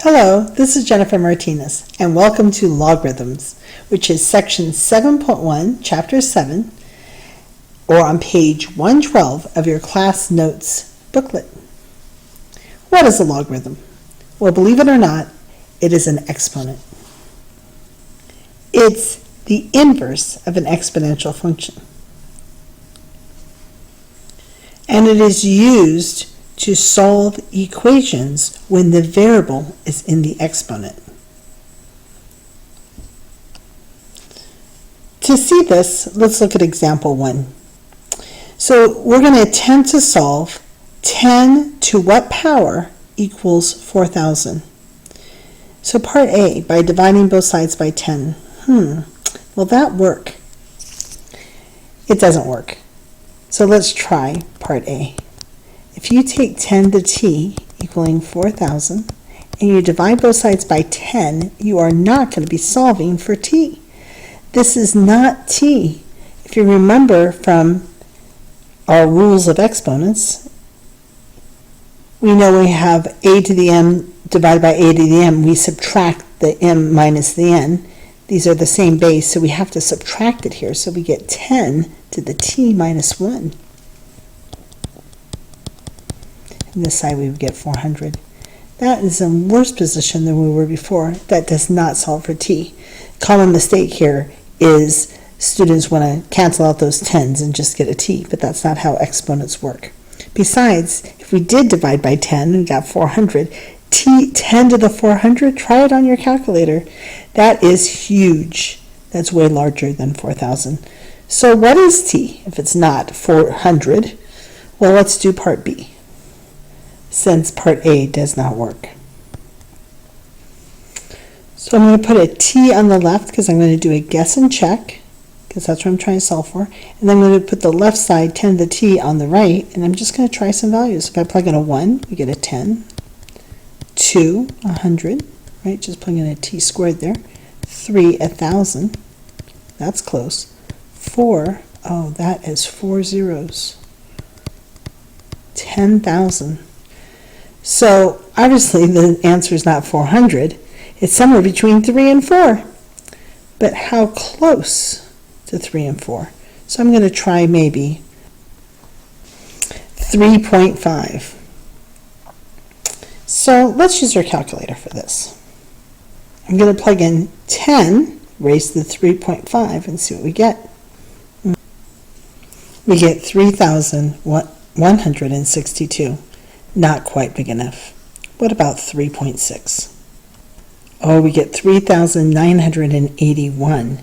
Hello, this is Jennifer Martinez, and welcome to Logarithms, which is section 7.1, chapter 7, or on page 112 of your class notes booklet. What is a logarithm? Well, believe it or not, it is an exponent. It's the inverse of an exponential function. And it is used to solve equations when the variable is in the exponent. To see this, let's look at example 1. So we're going to attempt to solve 10 to what power equals 4,000. So part A, by dividing both sides by 10. Will that work? It doesn't work. So let's try part A. If you take 10 to the t equaling 4,000 and you divide both sides by 10, you are not going to be solving for t. This is not t. If you remember from our rules of exponents, we know we have a to the m divided by a to the m. We subtract the m minus the n. These are the same base, so we have to subtract it here. So we get 10 to the t minus 1. On this side we would get 400. That is in worse position than we were before. That does not solve for t. Common mistake here is students want to cancel out those 10s and just get a t, but that's not how exponents work. Besides, if we did divide by 10 and got 400, 10 to the 400, try it on your calculator. That is huge. That's way larger than 4,000. So what is t if it's not 400? Well, let's do part B, since part A does not work. So I'm going to put a t on the left because I'm going to do a guess and check, because that's what I'm trying to solve for. And then I'm going to put the left side, 10 to the t, on the right, and I'm just going to try some values. If I plug in a 1, we get a 10. 2, 100, right? Just plugging in a t squared there. 3, 1,000. That's close. 4, oh, that is 4 zeros. 10,000. So obviously the answer is not 400. It's somewhere between 3 and 4. But how close to 3 and 4? So I'm going to try maybe 3.5. So let's use our calculator for this. I'm going to plug in 10 raised to the 3.5 and see what we get. We get 3,162. Not quite big enough. What about 3.6? Oh, we get 3,981.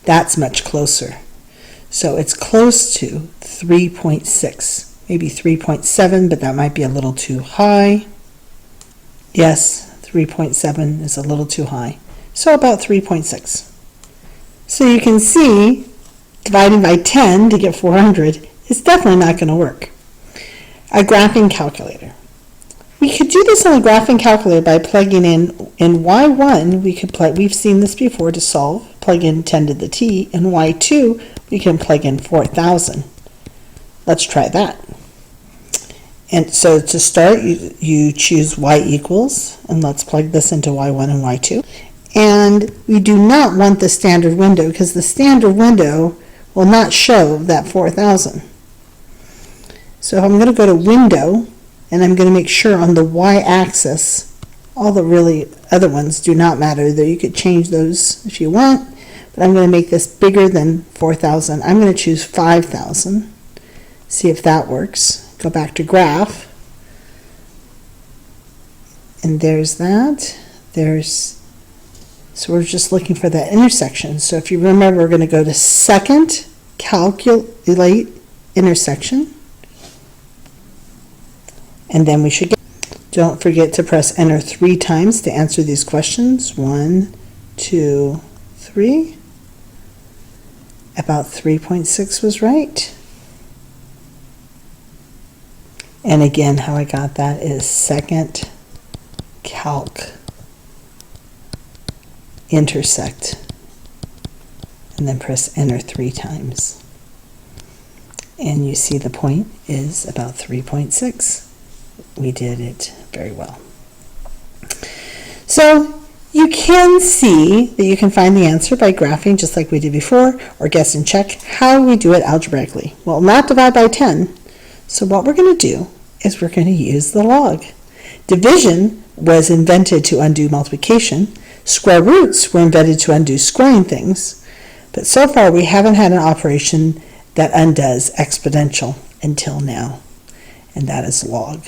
That's much closer. So it's close to 3.6. Maybe 3.7, but that might be a little too high. Yes, 3.7 is a little too high. So about 3.6. So you can see dividing by 10 to get 400 is definitely not going to work. A graphing calculator. We could do this on a graphing calculator by plugging in y1, we've seen this before to solve, plug in 10 to the t, and y2, we can plug in 4,000. Let's try that. And so to start, you choose y equals, and let's plug this into y1 and y2. And we do not want the standard window, because the standard window will not show that 4,000. So if I'm going to go to window, and I'm going to make sure on the y-axis, all the really other ones do not matter, though you could change those if you want, but I'm going to make this bigger than 4,000. I'm going to choose 5,000, see if that works. Go back to graph, and there's that. So we're just looking for that intersection. So if you remember, we're going to go to second, calculate intersection, and then we should get. Don't forget to press enter 3 times to answer these questions. 1, 2, 3. About 3.6 was right. And again, how I got that is second calc intersect, and then press enter 3 times. And you see the point is about 3.6. We did it very well. So you can see that you can find the answer by graphing just like we did before, or guess and check. How do we do it algebraically? Well, not divide by 10. So what we're going to do is we're going to use the log. Division was invented to undo multiplication. Square roots were invented to undo squaring things. But so far we haven't had an operation that undoes exponential until now, and that is log.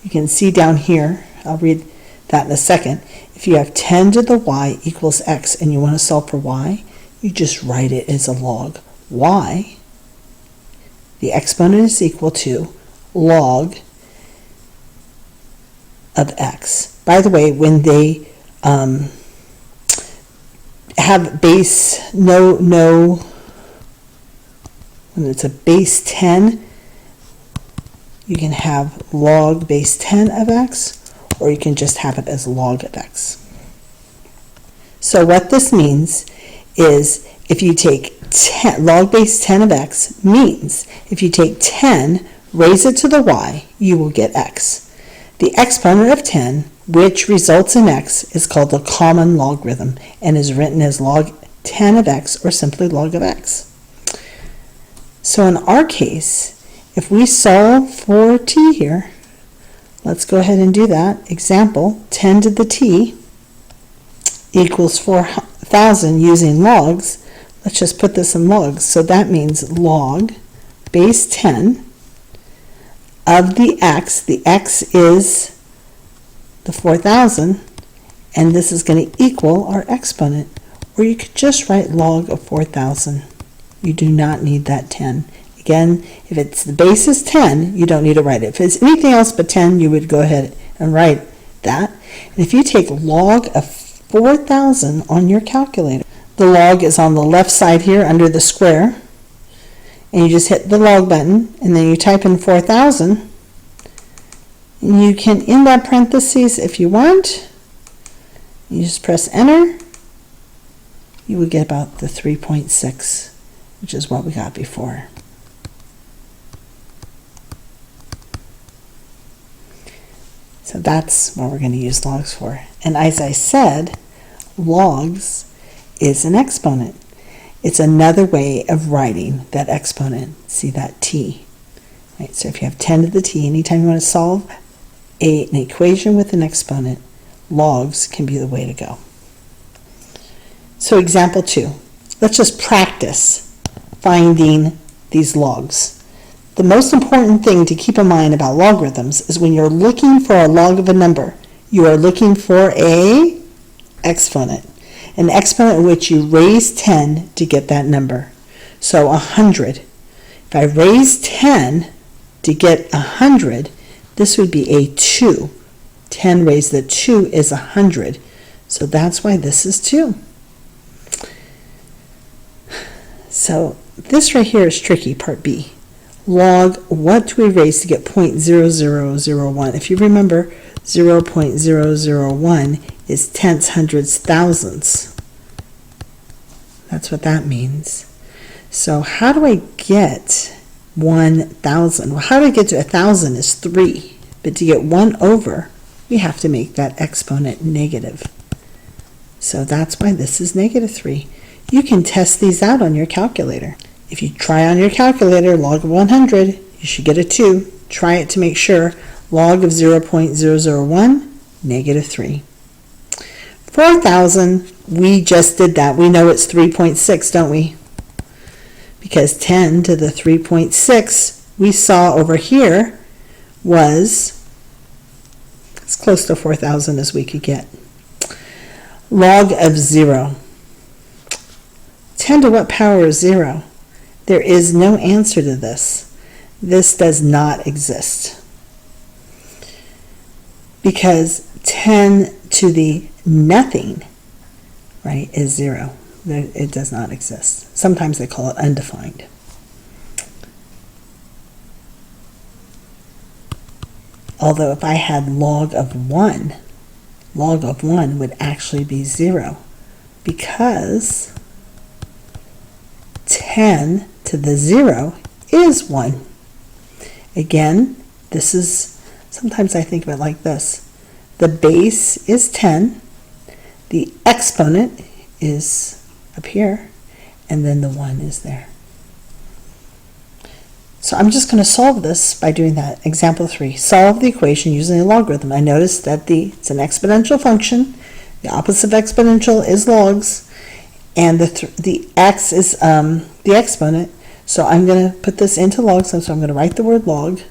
You can see down here, I'll read that in a second. If you have 10 to the y equals x and you want to solve for y, you just write it as a log y. The exponent is equal to log of x. By the way, when they have base, when it's a base 10, you can have log base 10 of x, or you can just have it as log of x. So what this means is if you take 10, log base 10 of x means if you take 10, raise it to the y, you will get x. The exponent of 10, which results in x, is called the common logarithm and is written as log 10 of x or simply log of x. So in our case, if we solve for t here, let's go ahead and do that. Example, 10 to the t equals 4,000 using logs. Let's just put this in logs. So that means log base 10 of the x is the 4,000, and this is going to equal our exponent. Or you could just write log of 4,000. You do not need that 10. Again, if it's the base is 10, you don't need to write it. If it's anything else but 10, you would go ahead and write that. And if you take log of 4,000 on your calculator, the log is on the left side here under the square, and you just hit the log button, and then you type in 4,000, and you can end that parentheses if you want. You just press enter. You would get about the 3.6, which is what we got before. So that's what we're going to use logs for. And as I said, logs is an exponent. It's another way of writing that exponent. See that t. Right? So if you have 10 to the t, anytime you want to solve an equation with an exponent, logs can be the way to go. So example 2. Let's just practice finding these logs. The most important thing to keep in mind about logarithms is when you're looking for a log of a number, you are looking for an exponent in which you raise 10 to get that number. So 100. If I raise 10 to get 100, this would be a 2. 10 raised to 2 is 100. So that's why this is 2. So this right here is tricky, part B. Log, what do we raise to get 0.0001? If you remember, 0.001 is tenths, hundreds, thousandths. That's what that means. So how do I get 1,000? Well, how do I get to 1,000 is 3. But to get 1 over, we have to make that exponent negative. So that's why this is negative 3. You can test these out on your calculator. If you try on your calculator log of 100, you should get a 2. Try it to make sure. Log of 0.001, negative 3. 4,000, we just did that. We know it's 3.6, don't we? Because 10 to the 3.6 we saw over here was as close to 4,000 as we could get. Log of 0. 10 to what power is 0? There is no answer to this. This does not exist. Because 10 to the nothing, right, is 0. It does not exist. Sometimes they call it undefined. Although if I had log of 1 would actually be 0, because 10 to the 0 is 1. Again, this is, sometimes I think of it like this. the base is 10, the exponent is up here, and then the 1 is there. So I'm just going to solve this by doing that. Example 3. Solve the equation using a logarithm. I noticed that it's an exponential function. The opposite of exponential is logs, and the x is the exponent. So I'm going to put this into logs, so I'm going to write the word log.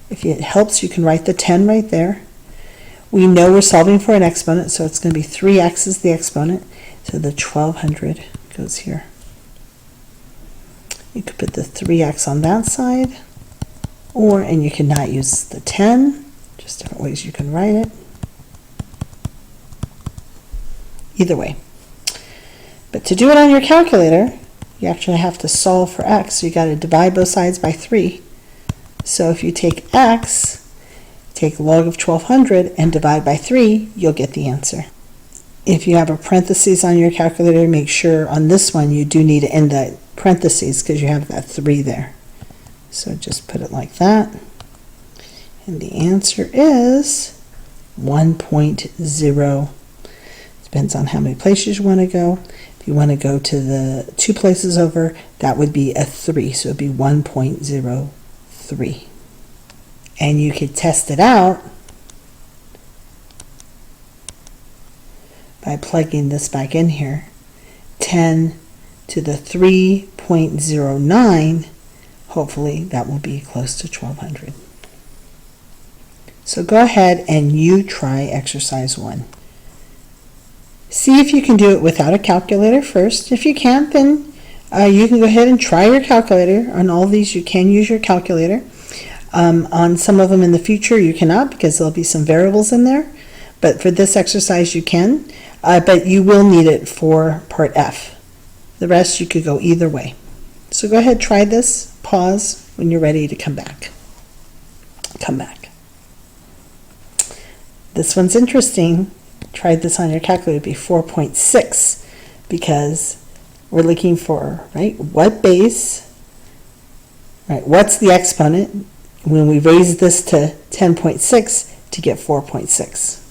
If it helps, you can write the 10 right there. We know we're solving for an exponent, so it's going to be 3x is the exponent. So the 1200 goes here. You could put the 3x on that side, and you cannot use the 10. Just different ways you can write it. Either way. But to do it on your calculator, you actually have to solve for x. So you got to divide both sides by 3. So if you take x, take log of 1200 and divide by 3, you'll get the answer. If you have a parentheses on your calculator, make sure on this one you do need to end that parentheses because you have that 3 there. So just put it like that. And the answer is 1.0. Depends on how many places you want to go. If you want to go to the 2 places over, that would be a 3. So it would be 1.03. And you could test it out by plugging this back in here. 10 to the 3.09, hopefully that will be close to 1200. So go ahead and you try exercise 1. See if you can do it without a calculator first. If you can't, then you can go ahead and try your calculator. On all these you can use your calculator. On some of them in the future you cannot because there'll be some variables in there. But for this exercise you can. But you will need it for part F. The rest you could go either way. So go ahead, try this, pause when you're ready to come back. Come back. This one's interesting. Try this on your calculator, it'd be 4.6 because we're looking for, right, what base, right, what's the exponent when we raise this to 10.6 to get 4.6.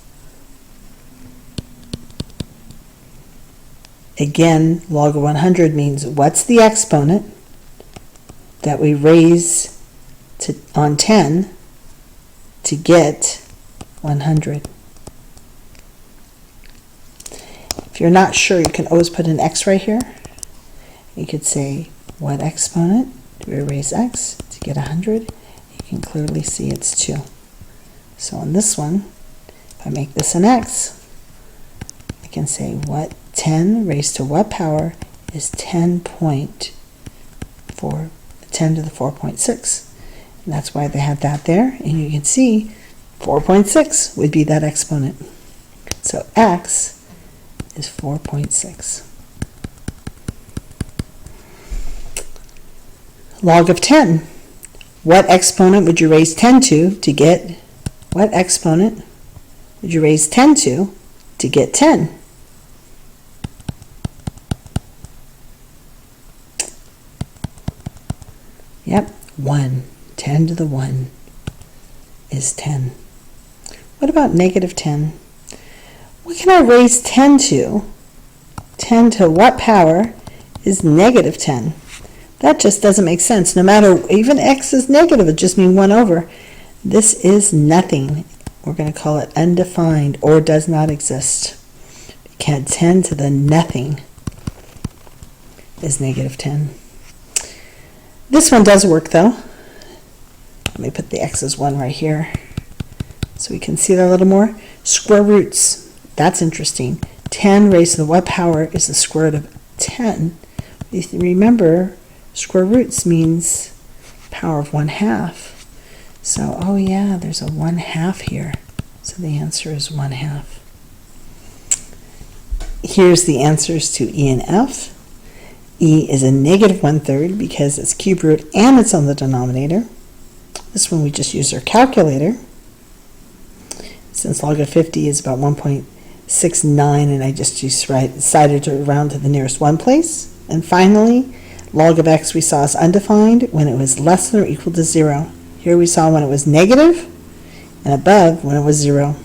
Again, log of 100 means what's the exponent that we raise on 10 to get 100. If you're not sure, you can always put an x right here. You could say, what exponent do we raise x to get 100? You can clearly see it's 2. So on this one, if I make this an x, I can say what 10 raised to what power is 10 to the 4.6. And that's why they have that there. And you can see 4.6 would be that exponent. So x is 4.6. Log of 10. What exponent would you raise 10 to get, what exponent would you raise 10 to get 10? Yep, 1. 10 to the 1 is 10. What about negative 10? What can I raise 10 to? 10 to what power is negative 10? That just doesn't make sense. No matter, even x is negative, it just means 1 over. This is nothing. We're going to call it undefined or does not exist. 10 to the nothing is negative 10. This one does work though. Let me put the x as 1 right here so we can see that a little more. Square roots, that's interesting. 10 raised to the what power is the square root of 10? If you remember, square roots means power of 1/2. So, oh yeah, there's a 1/2 here. So the answer is 1/2. Here's the answers to E and F. E is a negative 1/3 because it's cube root and it's on the denominator. This one we just use our calculator. Since log of 50 is about 1.69 and I just decided to round to the nearest 1 place. And finally, log of x we saw is undefined when it was less than or equal to 0. Here we saw when it was negative and above when it was 0.